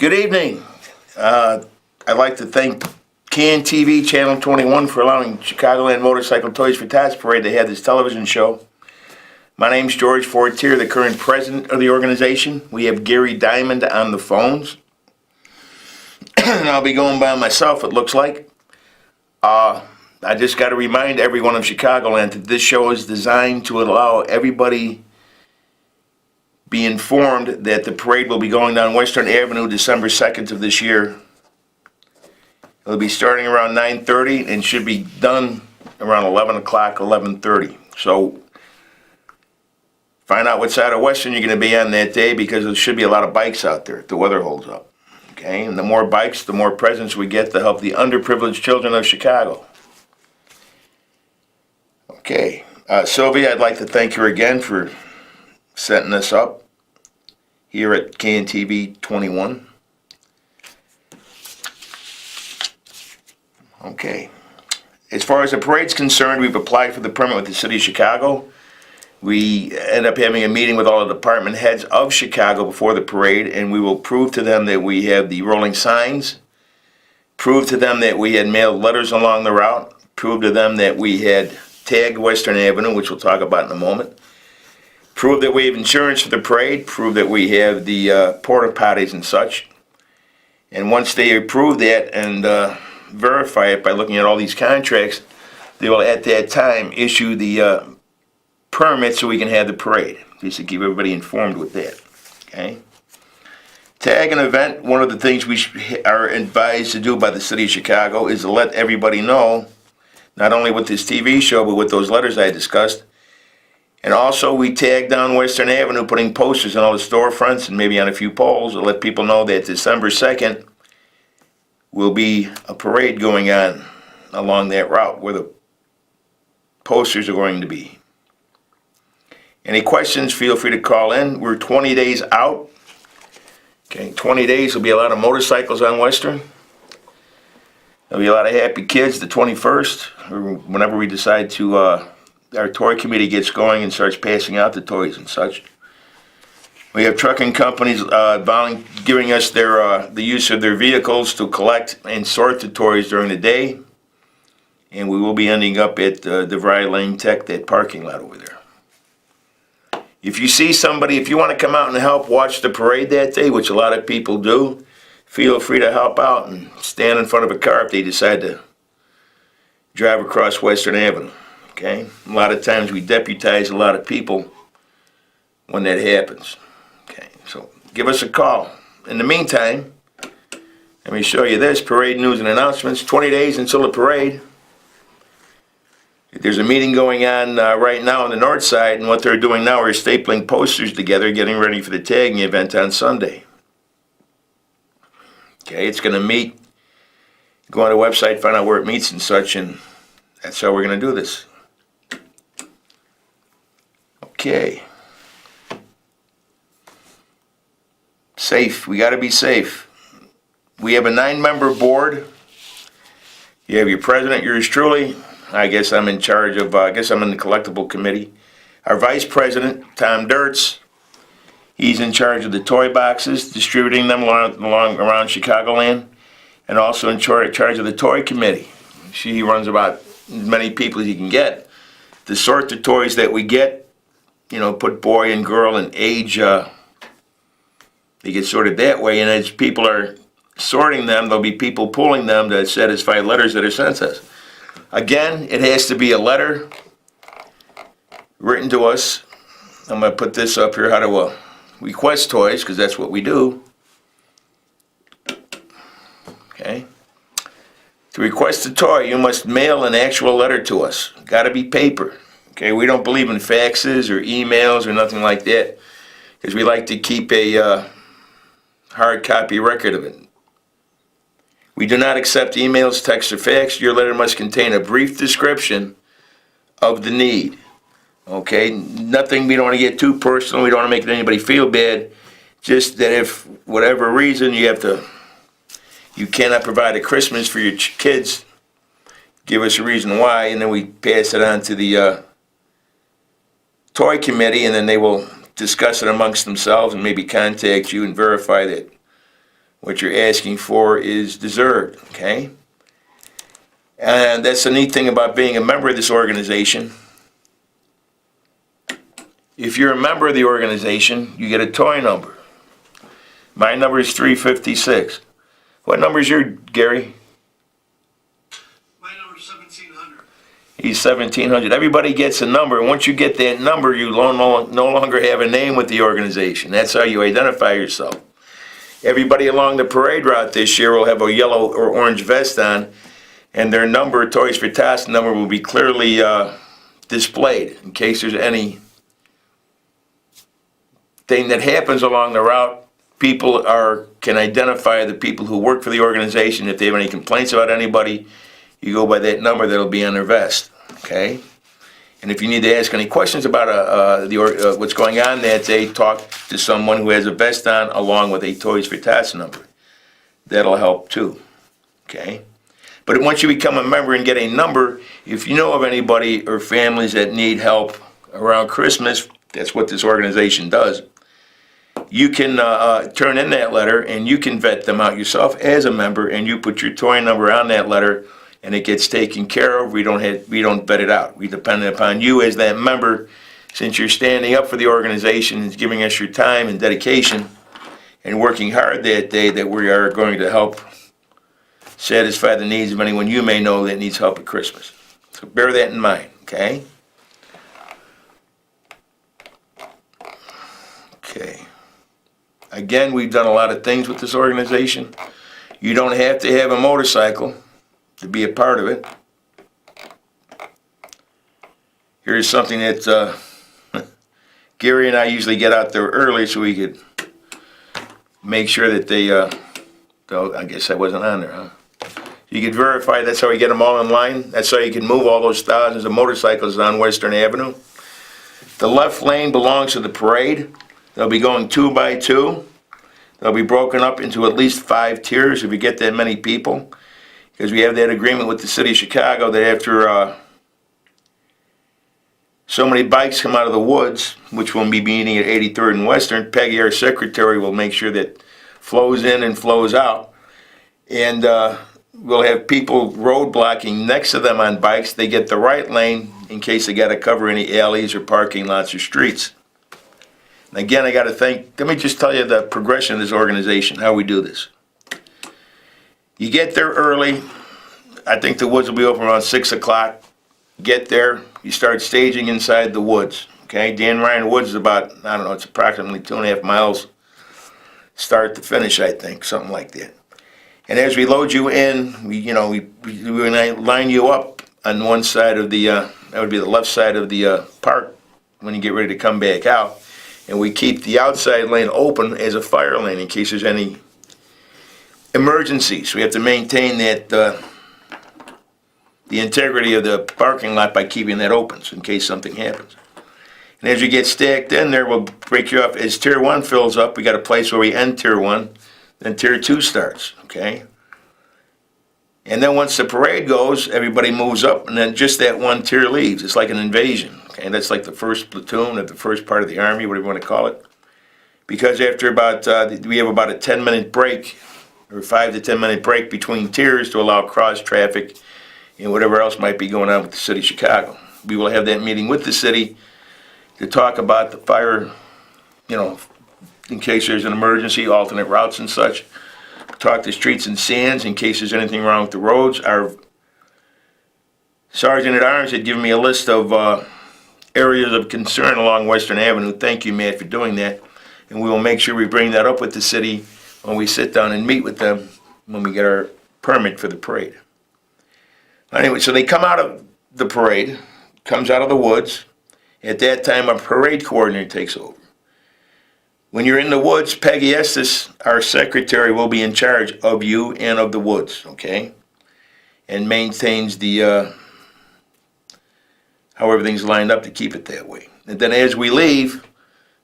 Good evening. I'd like to thank TV Channel 21 for allowing Chicagoland Motorcycle Toys for Tots Parade to have this television show. My name's George Fortier, the current president of the organization. We have Gary Diamond on the phones. And I'll be going by myself, it looks like. I just got to remind everyone of Chicagoland that this show is designed to allow everybody be informed that the parade will be going down Western Avenue December 2nd of this year. It'll be starting around 9:30 and should be done around 11 o'clock, 11:30. So find out what side of Western you're going to be on that day, because there should be a lot of bikes out there if the weather holds up. Okay, and the more bikes, the more presents we get to help the underprivileged children of Chicago. Okay, Sylvia, I'd like to thank her again for setting this up here at TV 21. Okay. As far as the parade's concerned, we've applied for the permit with the City of Chicago. We end up having a meeting with all the department heads of Chicago before the parade, and we will prove to them that we have the rolling signs, prove to them that we had mailed letters along the route, prove to them that we had tagged Western Avenue, which we'll talk about in a moment, prove that we have insurance for the parade, prove that we have the porta potties and such. And once they approve that and verify it by looking at all these contracts, they will at that time issue the permit so we can have the parade. Just to keep everybody informed with that. Okay. Tag an event. One of the things we are advised to do by the City of Chicago is to let everybody know, not only with this TV show, but with those letters I discussed. And also, we tag down Western Avenue, putting posters on all the storefronts and maybe on a few poles to let people know that December 2nd will be a parade going on along that route where the posters are going to be. Any questions, feel free to call in. We're 20 days out. Okay, 20 days will be a lot of motorcycles on Western. There'll be a lot of happy kids the 21st, or whenever we decide to, our toy committee gets going and starts passing out the toys and such. We have trucking companies giving us the use of their vehicles to collect and sort the toys during the day. And we will be ending up at DeVry Lane Tech, that parking lot over there. If you see somebody, if you want to come out and help watch the parade that day, which a lot of people do, feel free to help out and stand in front of a car if they decide to drive across Western Avenue. Okay? A lot of times we deputize a lot of people when that happens. Okay, so give us a call. In the meantime, let me show you this, parade news and announcements. 20 days until the parade. There's a meeting going on right now on the north side, and what they're doing now is stapling posters together, getting ready for the tagging event on Sunday. Okay, it's going to meet. Go on the website, find out where it meets and such, and that's how we're going to do this. Okay. Safe. We got to be safe. We have a 9-member board. You have your president, yours truly. I guess I'm in charge of, I guess I'm in the collectible committee. Our vice president, Tom Dirtz, he's in charge of the toy boxes, distributing them around Chicagoland, and also in charge of the toy committee. He runs about as many people as he can get to sort the toys that we get. You know, put boy and girl and age, they get sorted that way, and as people are sorting them, there'll be people pulling them to satisfy letters that are sent to us. Again, it has to be a letter written to us. I'm going to put this up here, how to request toys, because that's what we do. Okay. To request a toy, you must mail an actual letter to us. Got to be paper. Okay, we don't believe in faxes or emails or nothing like that, because we like to keep a hard copy record of it. We do not accept emails, texts, or fax. Your letter must contain a brief description of the need. Okay, nothing, we don't want to get too personal. We don't want to make anybody feel bad. Just that if whatever reason you cannot provide a Christmas for your kids, give us a reason why, and then we pass it on to the toy committee, and then they will discuss it amongst themselves and maybe contact you and verify that What you're asking for is deserved, okay? And that's the neat thing about being a member of this organization. If you're a member of the organization, you get a toy number. My number is 356. What number is your, Gary? My number is 1700. He's 1700. Everybody gets a number, and once you get that number, you no longer have a name with the organization. That's how you identify yourself. Everybody along the parade route this year will have a yellow or orange vest on, and their number, Toys for Tots number, will be clearly displayed in case there's any thing that happens along the route. People can identify the people who work for the organization. If they have any complaints about anybody, you go by that number that'll be on their vest, okay? And if you need to ask any questions about what's going on that day, talk to someone who has a vest on along with a Toys for Tots number. That'll help too, okay? But once you become a member and get a number, if you know of anybody or families that need help around Christmas, that's what this organization does. You can turn in that letter and you can vet them out yourself as a member, and you put your toy number on that letter and it gets taken care of. We don't vet it out. We depend upon you as that member, since you're standing up for the organization and giving us your time and dedication and working hard that day, that we are going to help satisfy the needs of anyone you may know that needs help at Christmas. So bear that in mind, okay? Okay. Again, we've done a lot of things with this organization. You don't have to have a motorcycle to be a part of it. Here's something that Gary and I usually get out there early so we could make sure that they, I guess I wasn't on there, huh? You could verify, that's how we get them all in line. That's how you can move all those thousands of motorcycles on Western Avenue. The left lane belongs to the parade. They'll be going 2 by 2. They'll be broken up into at least 5 tiers if you get that many people, because we have that agreement with the city of Chicago that after so many bikes come out of the woods, which will be meeting at 83rd and Western, Peggy, our secretary, will make sure that flows in and flows out. And we'll have people road blocking next to them on bikes. They get the right lane in case they got to cover any alleys or parking lots or streets. And again, let me just tell you the progression of this organization, how we do this. You get there early. I think the woods will be open around 6 o'clock. Get there, you start staging inside the woods, okay? Dan Ryan Woods is about, I don't know, it's approximately 2.5 miles start to finish, I think, something like that. And as we load you in, we line you up on one side of the, that would be the left side of the park when you get ready to come back out. And we keep the outside lane open as a fire lane in case there's any emergencies. We have to maintain that, the integrity of the parking lot by keeping that open, so in case something happens. And as you get stacked in there, we'll break you off. As Tier 1 fills up, we got a place where we end Tier 1, then Tier 2 starts, okay? And then once the parade goes, everybody moves up, and then just that one tier leaves. It's like an invasion, okay? That's like the first platoon of the first part of the Army, whatever you want to call it. Because after about, we have about a 10-minute break, or 5 to 10-minute break between tiers to allow cross traffic and whatever else might be going on with the city of Chicago. We will have that meeting with the city to talk about the fire, in case there's an emergency, alternate routes and such. Talk to streets and sands in case there's anything wrong with the roads. Our Sergeant at Arms had given me a list of areas of concern along Western Avenue. Thank you, Matt, for doing that. And we will make sure we bring that up with the city when we sit down and meet with them when we get our permit for the parade. Anyway, so they come out of the parade, comes out of the woods. At that time, a parade coordinator takes over. When you're in the woods, Peggy Estes, our secretary, will be in charge of you and of the woods, okay? And maintains the, how everything's lined up to keep it that way. And then as we leave,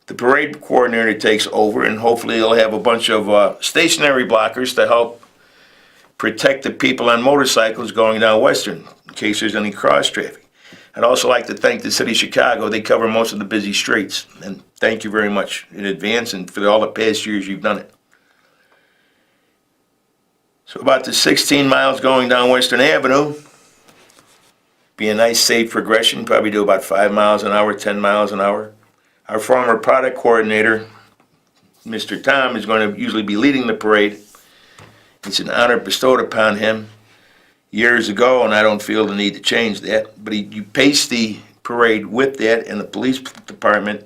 the parade coordinator takes over, and hopefully he'll have a bunch of stationary blockers to help protect the people on motorcycles going down Western in case there's any cross traffic. I'd also like to thank the city of Chicago. They cover most of the busy streets, and thank you very much in advance and for all the past years you've done it. So about the 16 miles going down Western Avenue, be a nice safe progression, probably do about 5 miles an hour, 10 miles an hour. Our former product coordinator, Mr. Tom, is going to usually be leading the parade. It's an honor bestowed upon him years ago, and I don't feel the need to change that. But you pace the parade with that, and the police department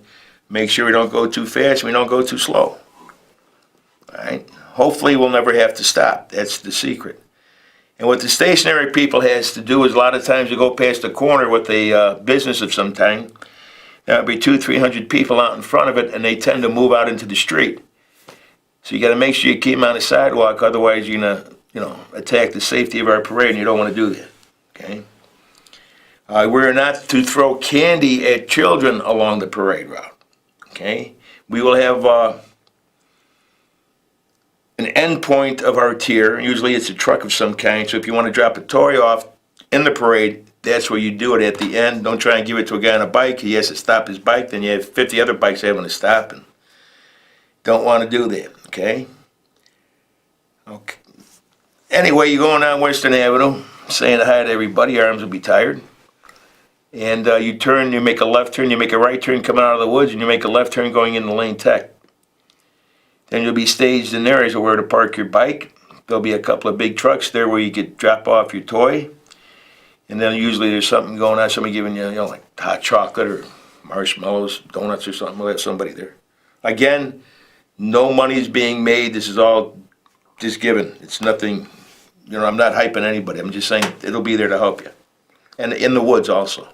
make sure we don't go too fast and we don't go too slow. All right? Hopefully we'll never have to stop. That's the secret. And what the stationary people has to do is a lot of times you go past a corner with a business of some kind. There'll be 200-300 people out in front of it, and they tend to move out into the street. So you got to make sure you keep them on the sidewalk, otherwise you're gonna, attack the safety of our parade, and you don't want to do that. Okay. We're not to throw candy at children along the parade route. Okay. We will have an end point of our tier. Usually it's a truck of some kind. So if you want to drop a toy off in the parade, that's where you do it at the end. Don't try and give it to a guy on a bike. He has to stop his bike. Then you have 50 other bikes having to stop, and don't want to do that. Okay. Okay. Anyway, you're going down Western Avenue, saying hi to everybody. Your arms will be tired. And you turn, you make a left turn, you make a right turn coming out of the woods, and you make a left turn going into Lane Tech. Then you'll be staged in there as to where to park your bike. There'll be a couple of big trucks there where you could drop off your toy. And then usually there's something going on, somebody giving you, like hot chocolate or marshmallows, donuts or something. We'll have somebody there. Again, no money is being made. This is all just given. It's nothing, I'm not hyping anybody. I'm just saying it'll be there to help you. And in the woods also.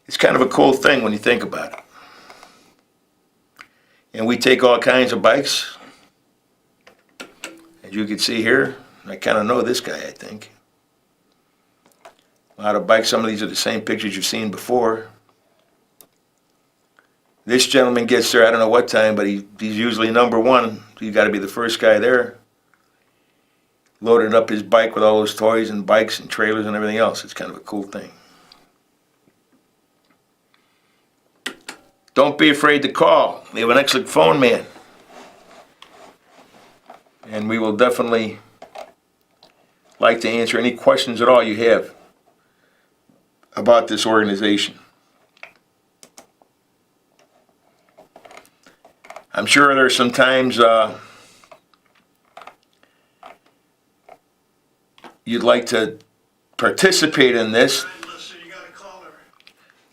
It's kind of a cool thing when you think about it. And we take all kinds of bikes. As you can see here, I kind of know this guy, I think. A lot of bikes. Some of these are the same pictures you've seen before. This gentleman gets there, I don't know what time, but he's usually number one. He's got to be the first guy there. Loaded up his bike with all those toys and bikes and trailers and everything else. It's kind of a cool thing. Don't be afraid to call. We have an excellent phone man. And we will definitely like to answer any questions at all you have about this organization. I'm sure there's some times you'd like to participate in this. Listen, you got a caller.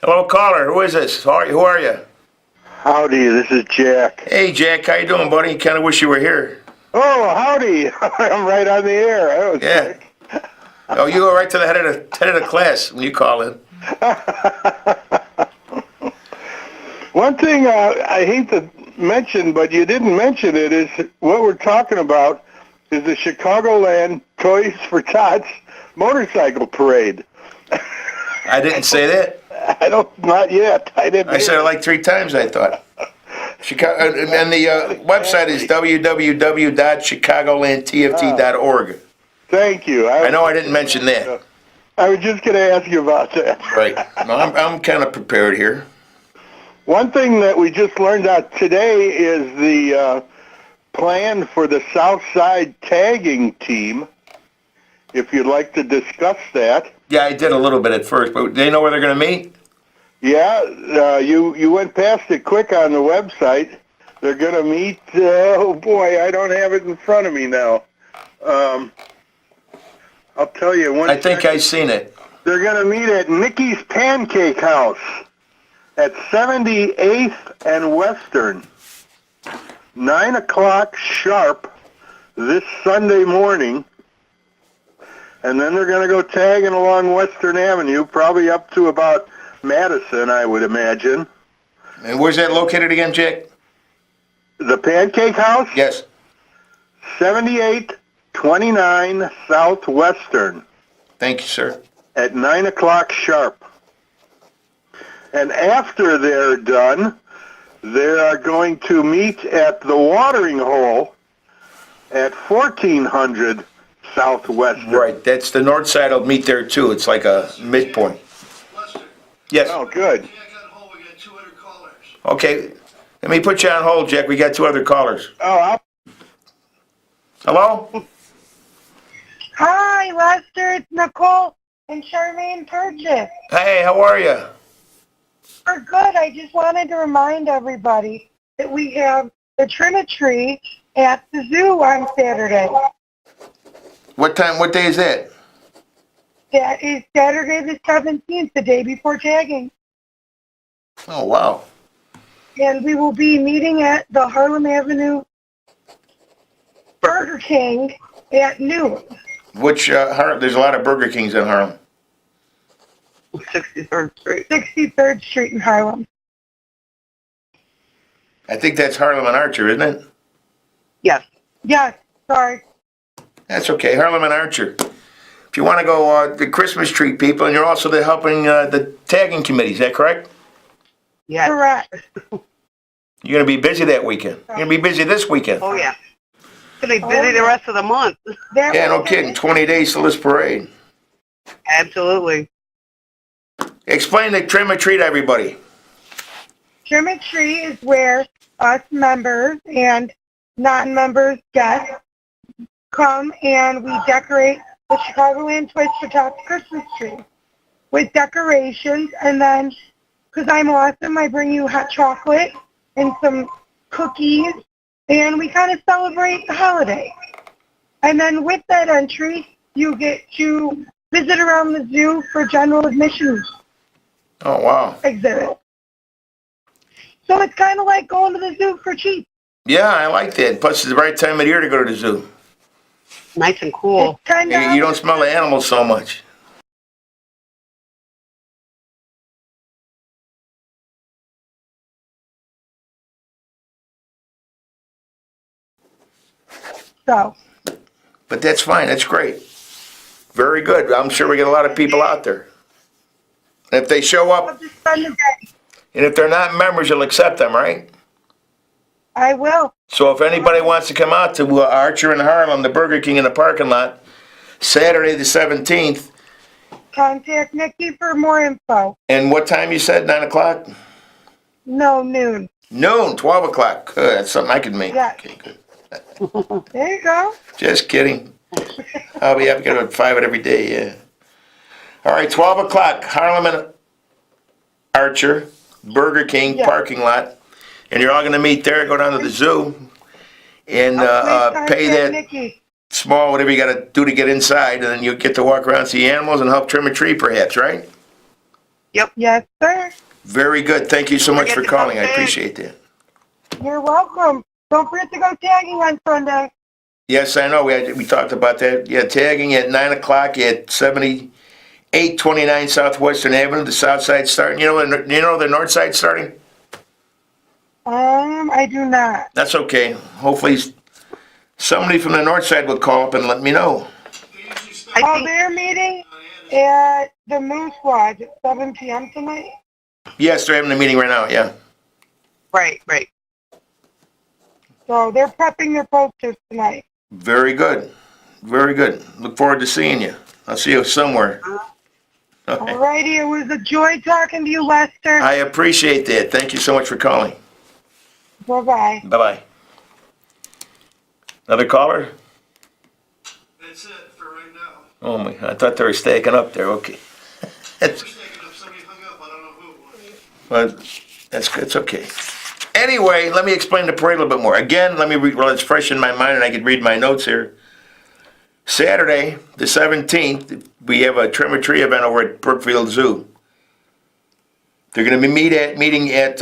Hello, caller. Who is this? Who are you? Howdy, this is Jack. Hey, Jack. How you doing, buddy? Kind of wish you were here. Oh, howdy. I'm right on the air. That was Yeah. quick. Oh, you go right to the head of the class when you call in. One thing I hate to mention, but you didn't mention it, is what we're talking about is the Chicagoland Toys for Tots motorcycle parade. I didn't say that. Not yet. I didn't. I said it like 3 times, I thought. Chicago, and the website is www.chicagolandtft.org. Thank you. I know I didn't mention that. I was just going to ask you about that. Right. No, I'm kind of prepared here. One thing that we just learned out today is the plan for the South Side tagging team. If you'd like to discuss that. Yeah, I did a little bit at first, but they know where they're going to meet? Yeah, you went past it quick on the website. They're going to meet, oh boy, I don't have it in front of me now. I'll tell you. I think I've seen it. They're going to meet at Mickey's Pancake House at 78th and Western. 9 o'clock sharp this Sunday morning. And then they're going to go tagging along Western Avenue, probably up to about Madison, I would imagine. And where's that located again, Jack? The Pancake House? Yes. 7829 Southwestern. Thank you, sir. At 9 o'clock sharp. And after they're done, they are going to meet at the watering hole at 1400 Southwestern. Right, that's the north side will meet there too. It's like a midpoint. Lester, Yes. Oh, good. Jack on hold. We got 2 other callers. Okay, let me put you on hold, Jack. We got 2 other callers. Oh, Hello? Hi, Lester. It's Nicole and Charmaine Purchase. Hey, how are you? We're good. I just wanted to remind everybody that we have the Trim-a-Tree at the zoo on Saturday. What time, what day is that? That is Saturday the 17th, the day before tagging. Oh, wow. And we will be meeting at the Harlem Avenue Burger King at noon. There's a lot of Burger Kings in Harlem. 63rd Street. 63rd Street in Harlem. I think that's Harlem and Archer, isn't it? Yes. Yes, sorry. That's okay, Harlem and Archer. If you want to go, the Christmas tree people, and you're also helping the tagging committee, is that correct? Yes. Correct. You're going to be busy that weekend. You're going to be busy this weekend. Oh, yeah. Going to be busy the rest of the month. Yeah, no kidding. 20 days till this parade. Absolutely. Explain the Trim-a-Tree to everybody. Trim-a-Tree is where us members and non-members guests come and we decorate the Chicagoland Twist for Tots Christmas tree with decorations, and then, because I'm awesome, I bring you hot chocolate and some cookies, and we kind of celebrate the holiday. And then with that entry, you get to visit around the zoo for general admission Oh, wow. exhibit. So it's kind of like going to the zoo for cheap. Yeah, I like that. Plus, it's the right time of year to go to the zoo. Nice and cool. It's kind of You don't smell the animals so much. so. But that's fine. That's great. Very good. I'm sure we get a lot of people out there. And if they show I'll up, just spend the day. and if they're not members, you'll accept them, right? I will. So if anybody wants to come out to Archer in Harlem, the Burger King in the parking lot, Saturday the 17th, Contact Nikki for more info. and what time you said, 9 o'clock? No, noon. Noon, 12 o'clock. Good, that's something I could make. Yeah. Okay, good. There you go. Just kidding. I'll be happy to get 5 every day, yeah. All right, 12 o'clock, Harlem and Archer, Burger King Yeah. parking lot. And you're all going to meet there, go down to the zoo, and Please pay contact that Nikki. small, whatever you got to do to get inside, and then you get to walk around, see animals, and help trim a tree perhaps, right? Yes, sir. Very good. Thank you so much for calling. I appreciate that. You're welcome. Don't forget to go tagging on Sunday. Yes, I know. We talked about that. Yeah, tagging at 9 o'clock at 7829 Southwestern Avenue, the south side starting. You know the north side starting? I do not. That's okay. Hopefully somebody from the north side will call up and let me know. They usually start Oh, they're meeting at the Moose Lodge at 7 p.m. tonight. Yes, they're having a meeting right now, yeah. Right, right. So they're prepping their posters tonight. Very good. Very good. Look forward to seeing you. I'll see you somewhere. Okay. Alrighty, it was a joy talking to you, Lester. I appreciate that. Thank you so much for calling. Bye-bye. Bye-bye. Another caller? That's it for right now. Oh my, I thought they were stacking up there. Okay. We're taking up, somebody hung up, I don't know who it was. Well, that's good. It's okay. Anyway, let me explain the parade a little bit more. Again, let me read, well, it's fresh in my mind and I could read my notes here. Saturday, the 17th, we have a Trim-a-Tree event over at Brookfield Zoo. They're going to be meeting at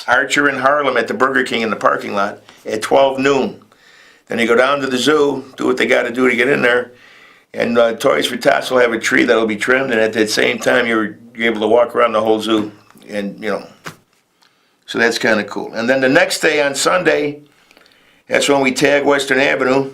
Archer in Harlem at the Burger King in the parking lot at 12 noon. Then they go down to the zoo, do what they got to do to get in there, and Toys for Tots will have a tree that'll be trimmed, and at that same time you're able to walk around the whole zoo, and so that's kind of cool. And then the next day on Sunday, that's when we tag Western Avenue,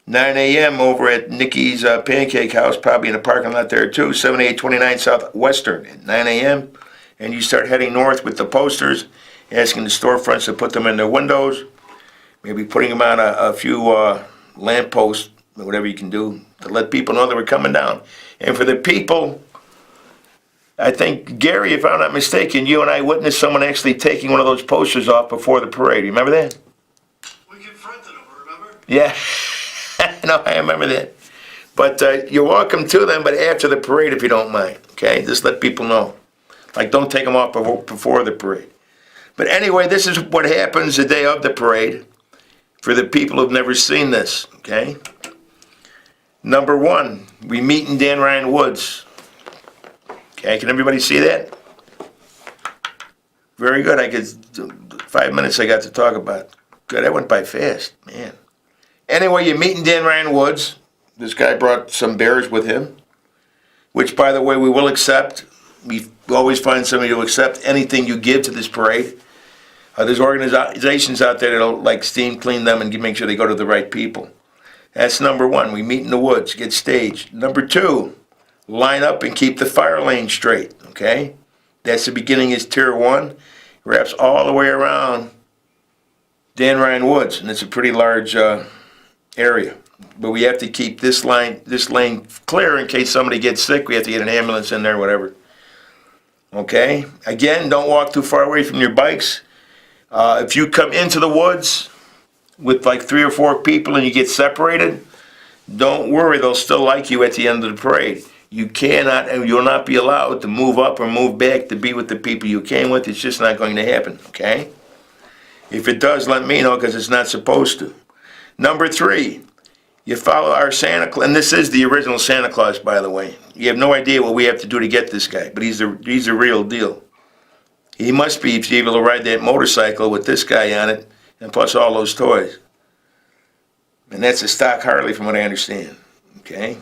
9 a.m. over at Nikki's Pancake House, probably in the parking lot there too, 7829 Southwestern at 9 a.m. And you start heading north with the posters, asking the storefronts to put them in their windows, maybe putting them on a few lamp posts, whatever you can do, to let people know that we're coming down. And for the people, I think, Gary, if I'm not mistaken, you and I witnessed someone actually taking one of those posters off before the parade. Remember that? We confronted them, remember? Yeah. I remember that. But you're welcome to them, but after the parade if you don't mind, okay? Just let people know. Like, don't take them off before the parade. But anyway, this is what happens the day of the parade for the people who've never seen this, okay? Number one, we meet in Dan Ryan Woods. Okay, can everybody see that? Very good. 5 minutes I got to talk about. Good, that went by fast, man. Anyway, you meet in Dan Ryan Woods. This guy brought some bears with him, which, by the way, we will accept. We always find somebody to accept anything you give to this parade. There's organizations out there that'll like steam clean them and make sure they go to the right people. That's number one. We meet in the woods, get staged. Number two, line up and keep the fire lane straight, okay? That's the beginning is tier one. Wraps all the way around Dan Ryan Woods, and it's a pretty large area. But we have to keep this lane clear in case somebody gets sick. We have to get an ambulance in there, whatever. Okay? Again, don't walk too far away from your bikes. If you come into the woods with like 3 or 4 people and you get separated, don't worry, they'll still like you at the end of the parade. You cannot and you'll not be allowed to move up or move back to be with the people you came with. It's just not going to happen, okay? If it does, let me know because it's not supposed to. Number 3, you follow our Santa Claus, and this is the original Santa Claus, by the way. You have no idea what we have to do to get this guy, but he's a real deal. He must be able to ride that motorcycle with this guy on it, and plus all those toys. And that's a stock Harley from what I understand, okay?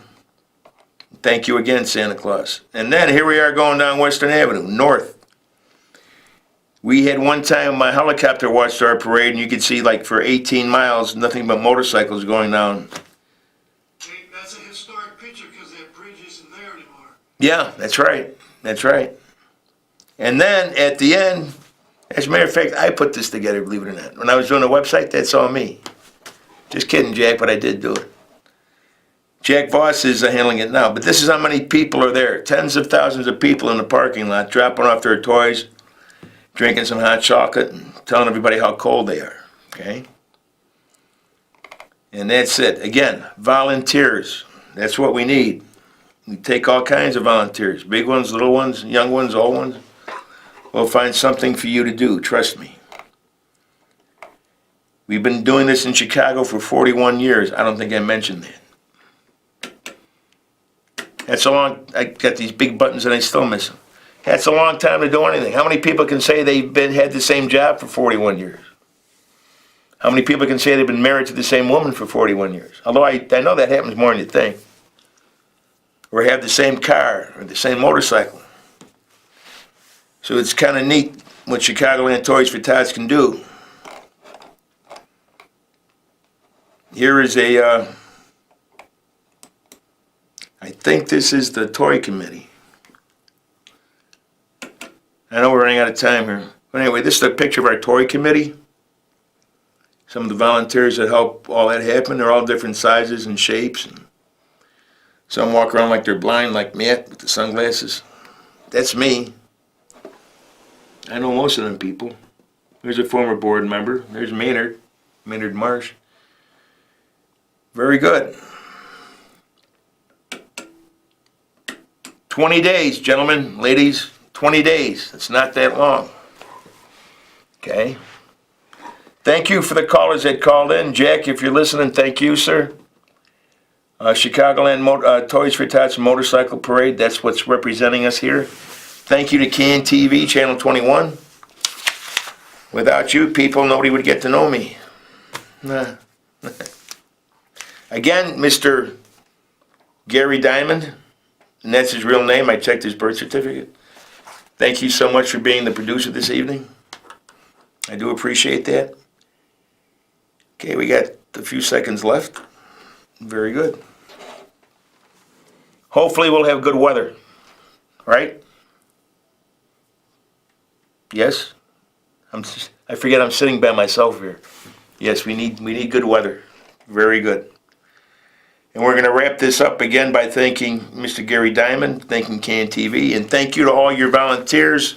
Thank you again, Santa Claus. And then here we are going down Western Avenue, north. We had one time my helicopter watched our parade, and you could see like for 18 miles, nothing but motorcycles going down. Hey, that's a historic picture because that bridge isn't there anymore. Yeah, that's right. That's right. And then at the end, as a matter of fact, I put this together, believe it or not. When I was doing the website, that's all me. Just kidding, Jack, but I did do it. Jack Voss is handling it now, but this is how many people are there. Tens of thousands of people in the parking lot, dropping off their toys, drinking some hot chocolate, and telling everybody how cold they are, okay? And that's it. Again, volunteers. That's what we need. We take all kinds of volunteers, big ones, little ones, young ones, old ones. We'll find something for you to do, trust me. We've been doing this in Chicago for 41 years. I don't think I mentioned that. That's a long, I got these big buttons and I still miss them. That's a long time to do anything. How many people can say they've had the same job for 41 years? How many people can say they've been married to the same woman for 41 years? Although I know that happens more than you think. Or have the same car or the same motorcycle. So it's kind of neat what Chicagoland Toys for Tots can do. Here is I think this is the toy committee. I know we're running out of time here. But anyway, this is a picture of our toy committee. Some of the volunteers that help all that happen. They're all different sizes and shapes. And some walk around like they're blind, like Matt with the sunglasses. That's me. I know most of them people. There's a former board member. There's Maynard Marsh. Very good. 20 days, gentlemen, ladies, 20 days. It's not that long. Okay. Thank you for the callers that called in. Jack, if you're listening, thank you, sir. Chicagoland Toys for Tots Motorcycle Parade, that's what's representing us here. Thank you to CAN TV, Channel 21. Without you people, nobody would get to know me. Nah. Again, Mr. Gary Diamond, and that's his real name. I checked his birth certificate. Thank you so much for being the producer this evening. I do appreciate that. Okay, we got a few seconds left. Very good. Hopefully we'll have good weather, right? Yes? I forget I'm sitting by myself here. Yes, we need good weather. Very good. And we're going to wrap this up again by thanking Mr. Gary Diamond, thanking CAN TV, and thank you to all your volunteers,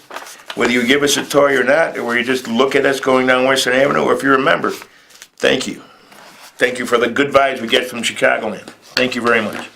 whether you give us a toy or not, or where you just look at us going down Western Avenue, or if you're a member. Thank you. Thank you for the good vibes we get from Chicagoland. Thank you very much.